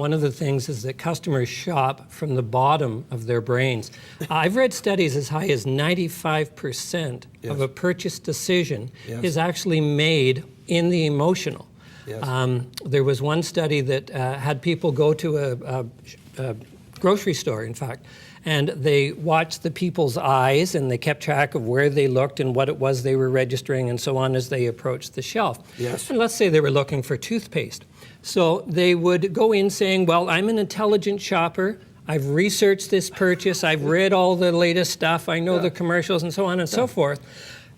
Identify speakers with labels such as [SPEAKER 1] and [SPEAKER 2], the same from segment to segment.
[SPEAKER 1] one of the things is that customers shop from the bottom of their brains. I've read studies as high as 95%
[SPEAKER 2] Yes.
[SPEAKER 1] of a purchase decision
[SPEAKER 2] Yes.
[SPEAKER 1] is actually made in the emotional.
[SPEAKER 2] Yes.
[SPEAKER 1] There was one study that had people go to a grocery store, in fact, and they watched the people's eyes and they kept track of where they looked and what it was they were registering and so on as they approached the shelf.
[SPEAKER 2] Yes.
[SPEAKER 1] And let's say they were looking for toothpaste. So they would go in saying, well, I'm an intelligent shopper. I've researched this purchase. I've read all the latest stuff. I know the commercials and so on and so forth.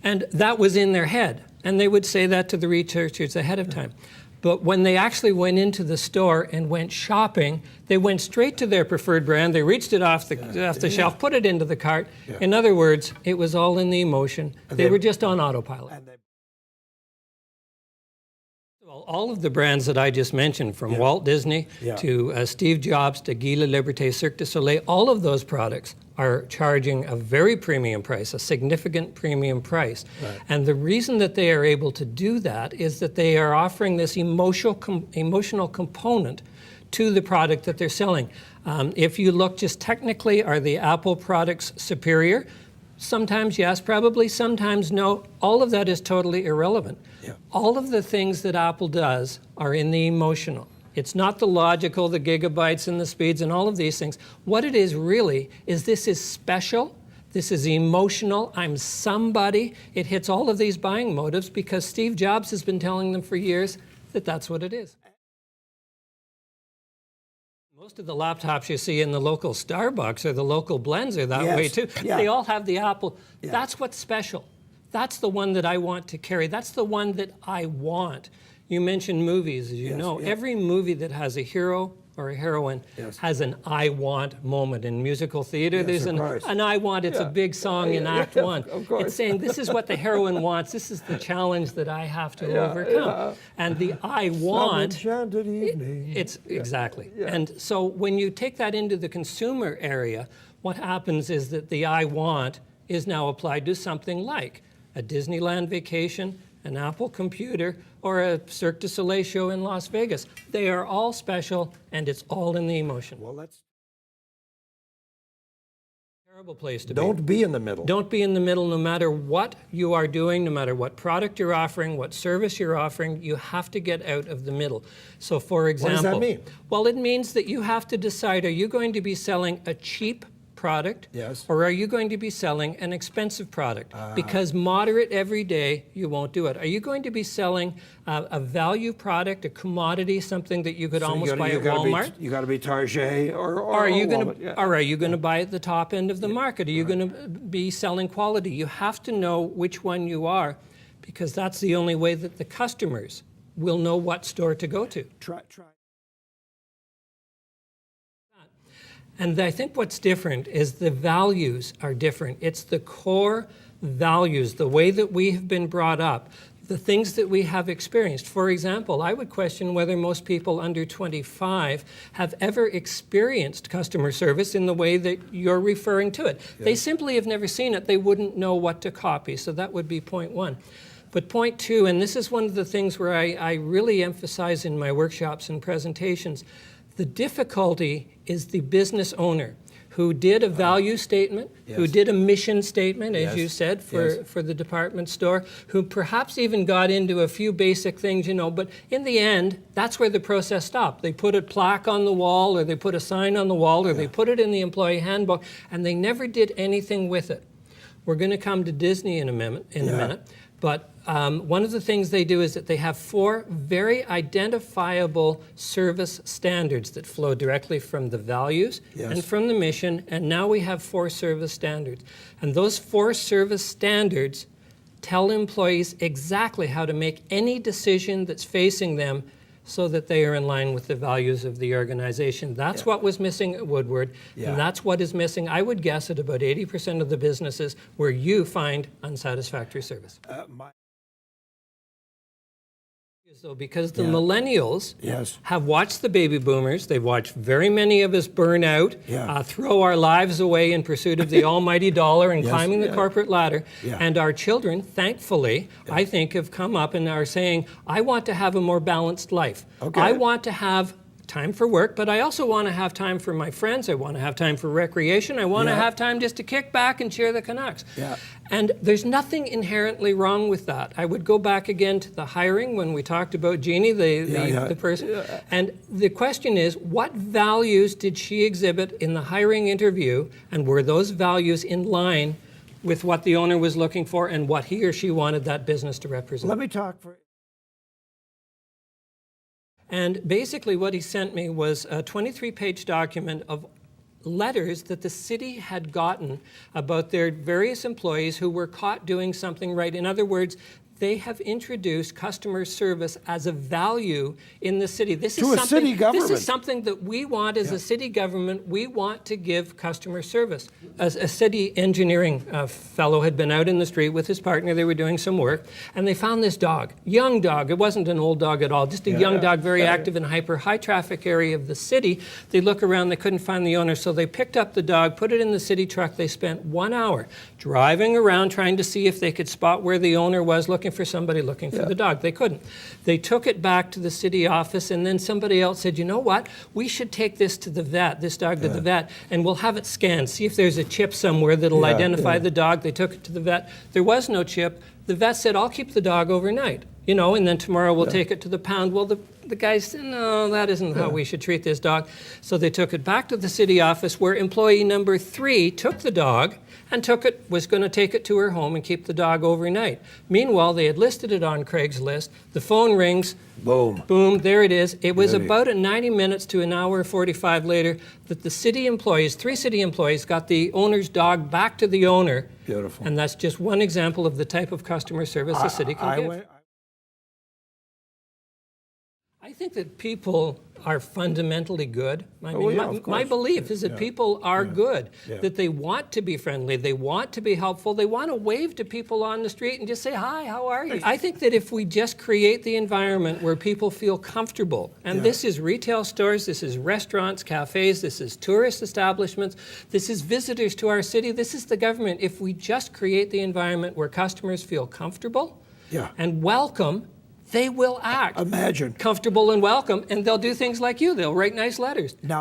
[SPEAKER 1] And that was in their head. And they would say that to the researchers ahead of time. But when they actually went into the store and went shopping, they went straight to their preferred brand. They reached it off the shelf, put it into the cart.
[SPEAKER 2] Yeah.
[SPEAKER 1] In other words, it was all in the emotion. They were just on autopilot. Well, all of the brands that I just mentioned, from Walt Disney to Steve Jobs to Guy Laliberté, Cirque du Soleil, all of those products are charging a very premium price, a significant premium price.
[SPEAKER 2] Right.
[SPEAKER 1] And the reason that they are able to do that is that they are offering this emotional component to the product that they're selling. If you look just technically, are the Apple products superior? Sometimes yes, probably, sometimes no. All of that is totally irrelevant.
[SPEAKER 2] Yeah.
[SPEAKER 1] All of the things that Apple does are in the emotional. It's not the logical, the gigabytes and the speeds and all of these things. What it is really is this is special, this is emotional, I'm somebody. It hits all of these buying motives because Steve Jobs has been telling them for years that that's what it is. Most of the laptops you see in the local Starbucks or the local blends are that way too.
[SPEAKER 2] Yeah.
[SPEAKER 1] They all have the Apple.
[SPEAKER 2] Yeah.
[SPEAKER 1] That's what's special. That's the one that I want to carry. That's the one that I want. You mentioned movies, as you know. Every movie that has a hero or a heroine has an I want moment. In musical theater, there's an I want, it's a big song in Act One. It's saying this is what the heroine wants, this is the challenge that I have to overcome. And the I want,
[SPEAKER 2] enchanted evening.
[SPEAKER 1] it's exactly. And so when you take that into the consumer area, what happens is that the I want is now applied to something like a Disneyland vacation, an Apple computer, or a Cirque du Soleil show in Las Vegas. They are all special, and it's all in the emotion.
[SPEAKER 2] Well, that's
[SPEAKER 1] a terrible place to be.
[SPEAKER 2] Don't be in the middle.
[SPEAKER 1] Don't be in the middle no matter what you are doing, no matter what product you're offering, what service you're offering, you have to get out of the middle. So for example—
[SPEAKER 2] What does that mean?
[SPEAKER 1] Well, it means that you have to decide, are you going to be selling a cheap product, or are you going to be selling an expensive product? Because moderate every day, you won't do it. Are you going to be selling a value product, a commodity, something that you could almost buy at Walmart?
[SPEAKER 2] You got to be Target or
[SPEAKER 1] are you going to, or are you going to buy at the top end of the market? Are you going to be selling quality? You have to know which one you are, because that's the only way that the customers will know what store to go to.
[SPEAKER 2] Try.
[SPEAKER 1] And I think what's different is the values are different. It's the core values, the way that we have been brought up, the things that we have experienced. For example, I would question whether most people under 25 have ever experienced customer service in the way that you're referring to it. They simply have never seen it. They wouldn't know what to copy. So that would be point one. But point two, and this is one of the things where I really emphasize in my workshops and presentations, the difficulty is the business owner who did a value statement, who did a mission statement, as you said, for the department store, who perhaps even got into a few basic things, you know, but in the end, that's where the process stopped. They put a plaque on the wall, or they put a sign on the wall, or they put it in the employee handbook, and they never did anything with it. We're going to come to Disney in a minute, but one of the things they do is that they have 4 very identifiable service standards that flow directly from the values and from the mission, and now we have 4 service standards. And those 4 service standards tell employees exactly how to make any decision that's facing them so that they are in line with the values of the organization. That's what was missing at Woodward, and that's what is missing, I would guess, at about 80% of the businesses where you find unsatisfactory service. So because the millennials have watched the baby boomers, they've watched very many of us burn out, throw our lives away in pursuit of the almighty dollar and climbing the corporate ladder, and our children, thankfully, I think have come up and are saying, I want to have a more balanced life. I want to have time for work, but I also want to have time for my friends. I want to have time for recreation. I want to have time just to kick back and cheer the Canucks.
[SPEAKER 2] Yeah.
[SPEAKER 1] And there's nothing inherently wrong with that. I would go back again to the hiring when we talked about Jeannie, the person. Yeah. And the question is, what values did she exhibit in the hiring interview, and were those values in line with what the owner was looking for and what he or she wanted that business to represent?
[SPEAKER 2] Let me talk for...
[SPEAKER 1] And basically what he sent me was a 23-page document of letters that the city had gotten about their various employees who were caught doing something right. In other words, they have introduced customer service as a value in the city. This is something,
[SPEAKER 2] city government.
[SPEAKER 1] This is something that we want as a city government. We want to give customer service. As a city engineering fellow had been out in the street with his partner. They were doing some work, and they found this dog, young dog. It wasn't an old dog at all, just a young dog, very active in a high traffic area of the city. They look around, they couldn't find the owner, so they picked up the dog, put it in the city truck. They spent 1 hour driving around trying to see if they could spot where the owner was, looking for somebody looking for the dog. They couldn't. They took it back to the city office, and then somebody else said, you know what, we should take this to the vet, this dog to the vet, and we'll have it scanned, see if there's a chip somewhere that'll identify the dog. They took it to the vet. There was no chip. The vet said, I'll keep the dog overnight, you know, and then tomorrow we'll take it to the pound. Well, the guy said, no, that isn't how we should treat this dog. So they took it back to the city office, where employee number 3 took the dog and was going to take it to her home and keep the dog overnight. Meanwhile, they had listed it on Craigslist. The phone rings.
[SPEAKER 2] Boom.
[SPEAKER 1] Boom, there it is. It was about 90 minutes to an hour 45 later that the city employees, 3 city employees, got the owner's dog back to the owner.
[SPEAKER 2] Beautiful.
[SPEAKER 1] And that's just one example of the type of customer service a city can give. I think that people are fundamentally good. I mean, my belief is that people are good, that they want to be friendly, they want to be helpful, they want to wave to people on the street and just say, hi, how are you? I think that if we just create the environment where people feel comfortable, and this is retail stores, this is restaurants, cafes, this is tourist establishments, this is visitors to our city, this is the government. If we just create the environment where customers feel comfortable and welcome, they will act
[SPEAKER 2] Imagine.
[SPEAKER 1] comfortable and welcome, and they'll do things like you. They'll write nice letters.
[SPEAKER 2] Now.